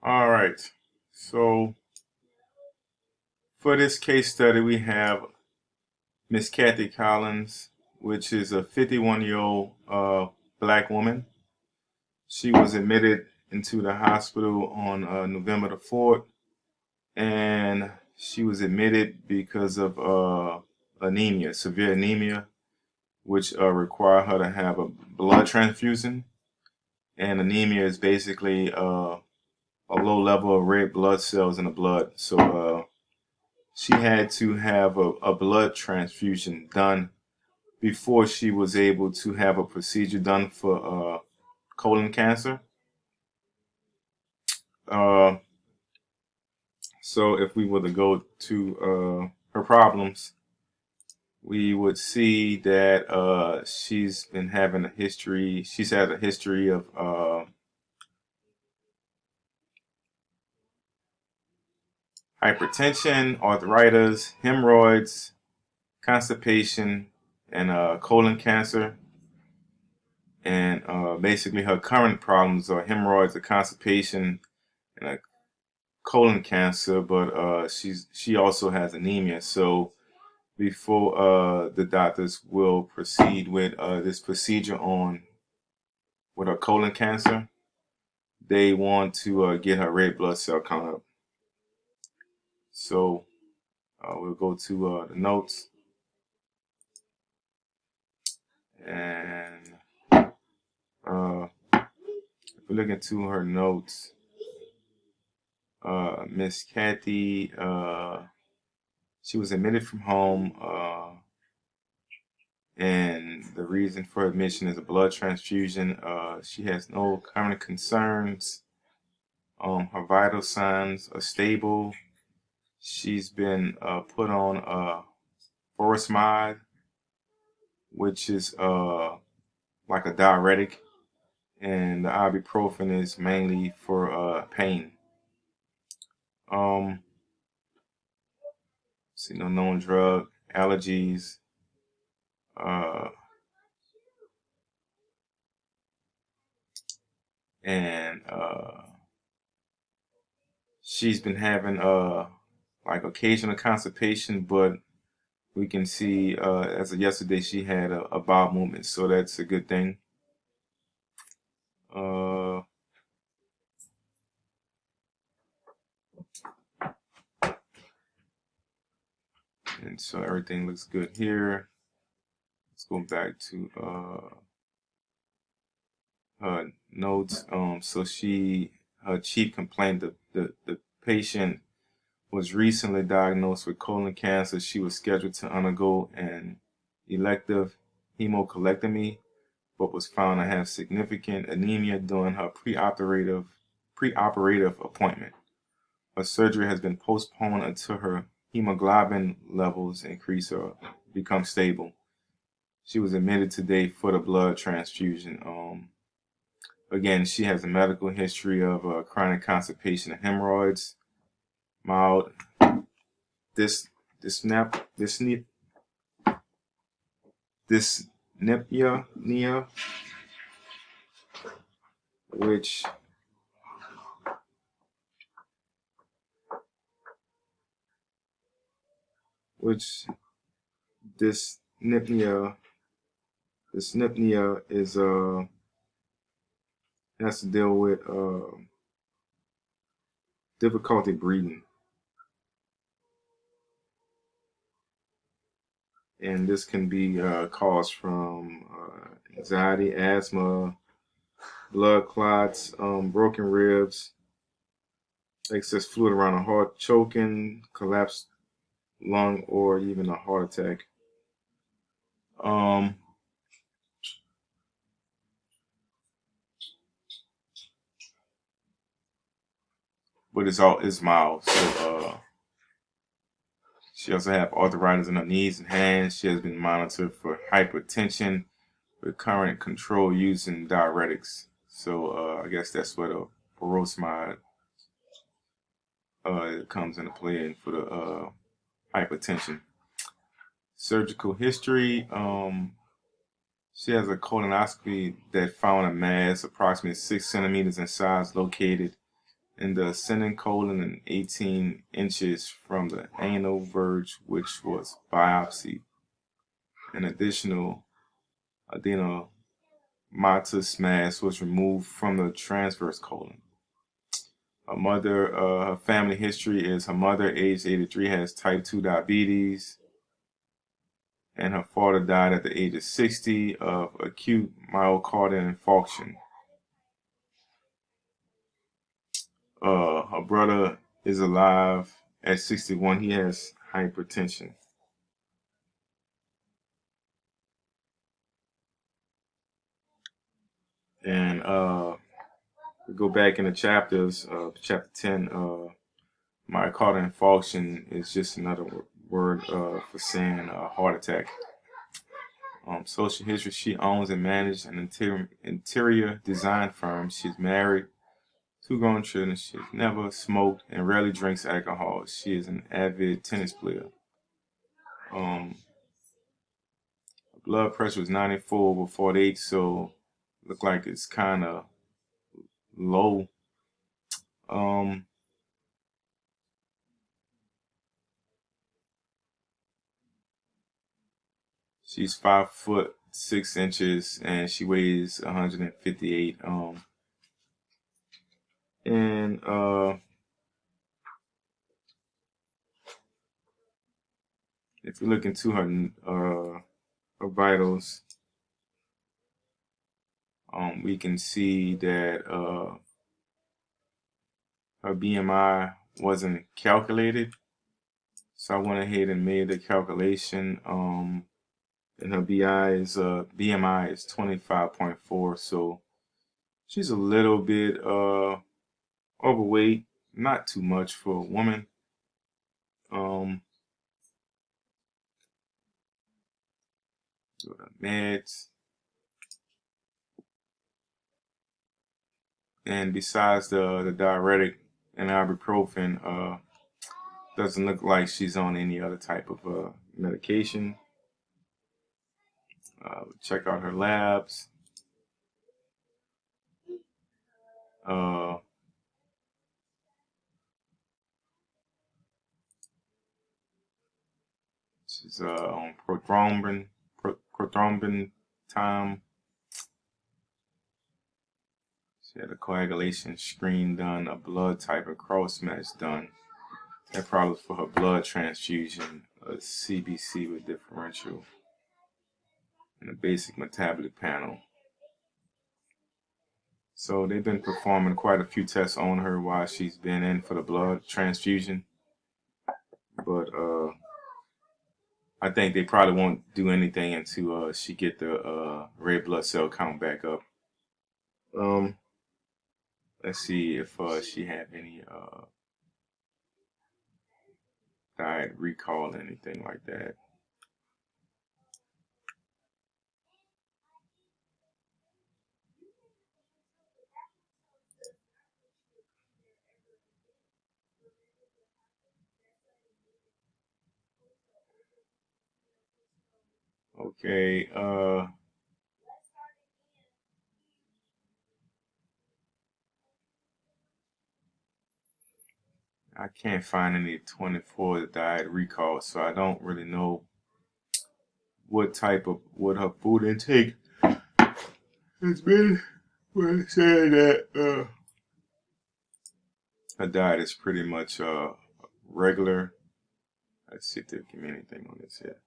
All right. So for this case study, we have Miss Kathy Collins, which is a 51-year-old black woman. She was admitted into the hospital on November the 4th, and she was admitted because of anemia, severe anemia, which required her to have a blood transfusion. And anemia is basically a low level of red blood cells in the blood. So she had to have a blood transfusion done before she was able to have a procedure done for colon cancer. Uh, so if we were to go to her problems, we would see that she's been having a history. She's had a history of hypertension, arthritis, hemorrhoids, constipation, and colon cancer. And basically, her current problems are hemorrhoids, a constipation, and a colon cancer. But she also has anemia. So before the doctors will proceed with this procedure on with her colon cancer, they want to get her red blood cell count up. So we'll go to the notes, and if we look into her notes, Miss Kathy, she was admitted from home, and the reason for admission is a blood transfusion. She has no current concerns. Her vital signs are stable. She's been put on furosemide, which is like a diuretic, and the ibuprofen is mainly for pain. Um, see no known drug allergies. Uh, and she's been having like occasional constipation, but we can see as of yesterday she had a bowel movement, so that's a good thing. Uh, and so everything looks good here. Let's go back to her notes. So her chief complaint, the patient was recently diagnosed with colon cancer. She was scheduled to undergo an elective hemocolectomy, but was found to have significant anemia during her preoperative appointment. Her surgery has been postponed until her hemoglobin levels increase or become stable. She was admitted today for the blood transfusion. Again, she has a medical history of chronic constipation and hemorrhoids, mild dys, dysnap, dysne, dyspnea, which which dyspnea is has to deal with difficulty breathing, and this can be caused from anxiety, asthma, blood clots, broken ribs, excess fluid around the heart, choking, collapsed lung, or even a heart attack. Um, but it's mild. So she also has arthritis in her knees and hands. She has been monitored for hypertension with current control using diuretics. So I guess that's where the furosemide comes into play for the hypertension. Surgical history. She has a colonoscopy that found a mass approximately 6 centimeters in size located in the ascending colon and 18 inches from the anal verge, which was biopsied. An additional adenomatous mass was removed from the transverse colon. Her family history is her mother, age 83, has type 2 diabetes, and her father died at the age of 60 of acute myocardial infarction. Her brother is alive at 61. He has hypertension. And we go back in the chapters, chapter 10, myocardial infarction is just another word for saying heart attack. Social history: she owns and manages an interior design firm. She's married, 2 grown children. She's never smoked and rarely drinks alcohol. She is an avid tennis player. Blood pressure was 94/48, so look like it's kind of low. She's 5'6" and she weighs 158. If you look into her vitals, we can see that her BMI wasn't calculated. So I went ahead and made the calculation. And her BMI is 25.4. So she's a little bit overweight, not too much for a woman. Go to meds. And besides the diuretic and ibuprofen, doesn't look like she's on any other type of medication. Check out her labs. She's on prothrombin time. She had a coagulation screen done, a blood type and cross match done. That probably was for her blood transfusion, a CBC with differential, and a basic metabolic panel. So they've been performing quite a few tests on her while she's been in for the blood transfusion. But I think they probably won't do anything until she get the red blood cell count back up. Let's see if she have any diet recall or anything like that. Okay, I can't find any 24 diet recall, so I don't really know what her food intake has been. But saying that her diet is pretty much regular. Let's see if they give me anything on this here.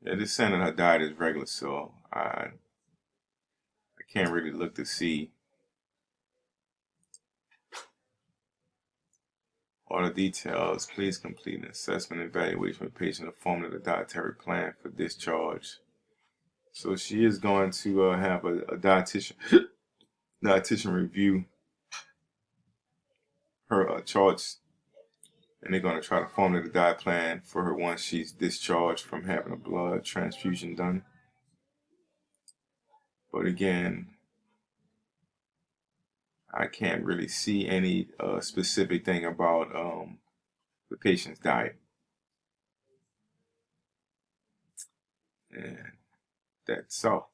Yeah, this saying that her diet is regular, so I can't really look to see all the details. Please complete an assessment and evaluation with patient to formulate a dietary plan for discharge. So she is going to have a dietitian review her charts, and they're going to try to formulate a diet plan for her once she's discharged from having a blood transfusion done. But again, I can't really see any specific thing about the patient's diet. And that's all.